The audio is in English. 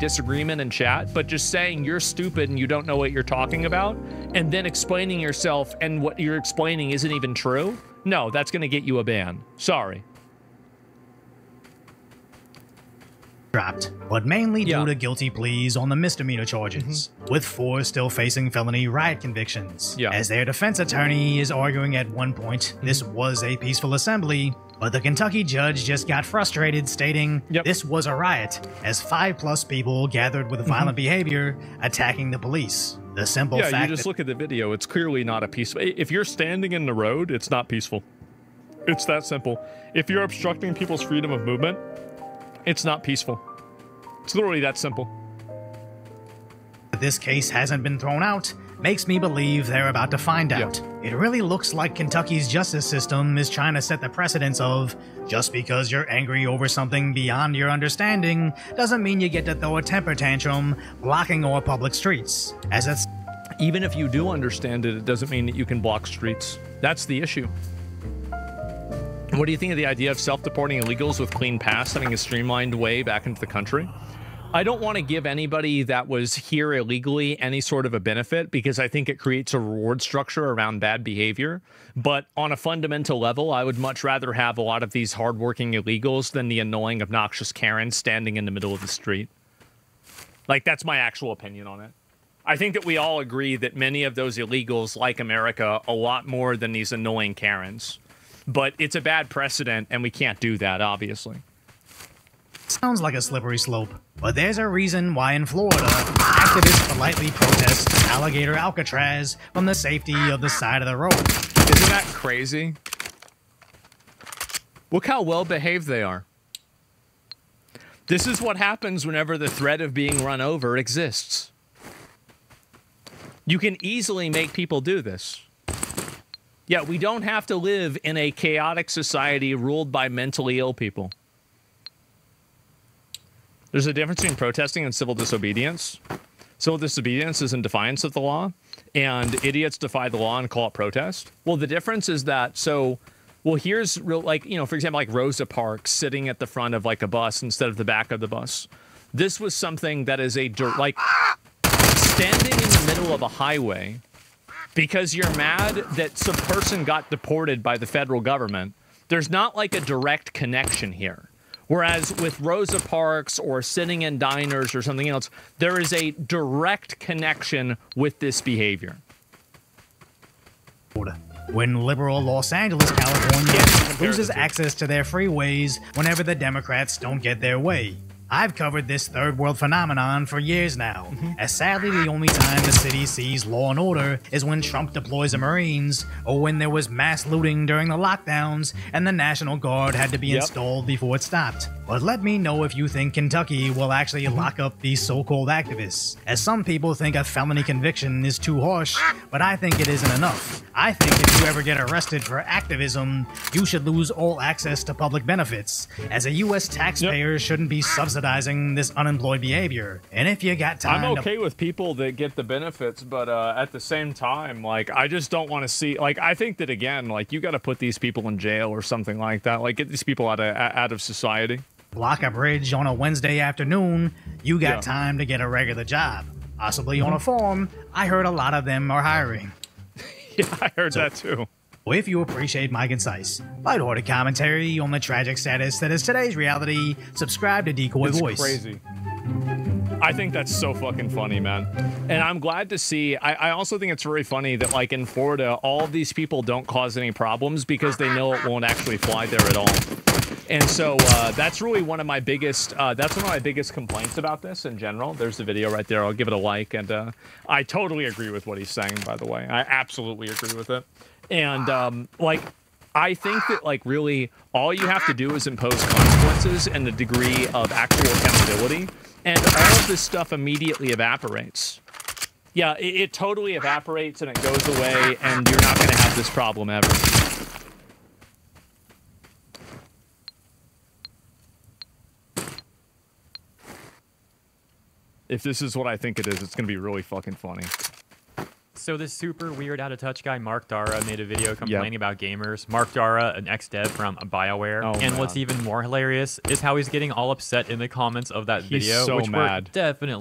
disagreement in chat, but just saying you're stupid and you don't know what you're talking about, and then explaining yourself and what you're explaining isn't even true, no, that's going to get you a ban. Sorry. Dropped, but mainly due to guilty pleas on the misdemeanor charges, with 4 still facing felony riot convictions. As their defense attorney is arguing at one point, this was a peaceful assembly, but the Kentucky judge just got frustrated, stating this was a riot, as 5+ people gathered with violent behavior, attacking the police. The simple fact you just look at the video, it's clearly not a peaceful. If you're standing in the road, it's not peaceful. It's that simple. If you're obstructing people's freedom of movement, it's not peaceful. It's literally that simple. This case hasn't been thrown out makes me believe they're about to find out. It really looks like Kentucky's justice system is trying to set the precedence of just because you're angry over something beyond your understanding doesn't mean you get to throw a temper tantrum blocking our public streets. As it's even if you do understand it, it doesn't mean that you can block streets. That's the issue. What do you think of the idea of self-deporting illegals with clean pass having a streamlined way back into the country? I don't want to give anybody that was here illegally any sort of a benefit because I think it creates a reward structure around bad behavior. But on a fundamental level, I would much rather have a lot of these hardworking illegals than the annoying, obnoxious Karens standing in the middle of the street. Like, that's my actual opinion on it. I think that we all agree that many of those illegals like America a lot more than these annoying Karens. But it's a bad precedent, and we can't do that, obviously. Sounds like a slippery slope, but there's a reason why in Florida, activists politely protest alligator Alcatraz from the safety of the side of the road. Isn't that crazy? Look how well behaved they are. This is what happens whenever the threat of being run over exists. You can easily make people do this. Yeah, we don't have to live in a chaotic society ruled by mentally ill people. There's a difference between protesting and civil disobedience. Civil disobedience is in defiance of the law, and idiots defy the law and call it protest. Well, the difference is that, well, here's real, like, you know, for example, like Rosa Parks sitting at the front of like a bus instead of the back of the bus. This was something that is like standing in the middle of a highway because you're mad that some person got deported by the federal government. There's not like a direct connection here. Whereas with Rosa Parks or sitting in diners or something else, there is a direct connection with this behavior. When liberal Los Angeles, California loses access to their freeways whenever the Democrats don't get their way. I've covered this third world phenomenon for years now, as sadly the only time the city sees law and order is when Trump deploys the Marines, or when there was mass looting during the lockdowns and the National Guard had to be installed before it stopped. But let me know if you think Kentucky will actually lock up these so-called activists, as some people think a felony conviction is too harsh, but I think it isn't enough. I think if you ever get arrested for activism, you should lose all access to public benefits, as a U.S. taxpayer shouldn't be subsidizing this unemployed behavior. And if you got time, I'm okay with people that get the benefits, but at the same time, like, I just don't want to see, like, I think that, again, like, you got to put these people in jail or something like that, like, get these people out of society. Block a bridge on a Wednesday afternoon, you got time to get a regular job. Possibly on a farm. I heard a lot of them are hiring. Yeah, I heard that too. If you appreciate my concise, lighthearted commentary on the tragic status that is today's reality, subscribe to Decoy Voice. It's crazy. I think that's so fucking funny, man. And I'm glad to see, I also think it's very funny that, like, in Florida, all of these people don't cause any problems because they know it won't actually fly there at all. And so that's really one of my biggest, complaints about this in general. There's the video right there. I'll give it a like. And I totally agree with what he's saying, by the way. I absolutely agree with it. And, like, I think that, like, really all you have to do is impose consequences and the degree of actual accountability, and all of this stuff immediately evaporates. Yeah, it totally evaporates and it goes away, and you're not going to have this problem ever. If this is what I think it is, it's going to be really fucking funny. So this super weird, out of touch guy, Mark Dara, made a video complaining about gamers. Mark Dara, an ex-dev from BioWare. Oh, and man. what's even more hilarious is how he's getting all upset in the comments of that He's video, so which mad. were definitely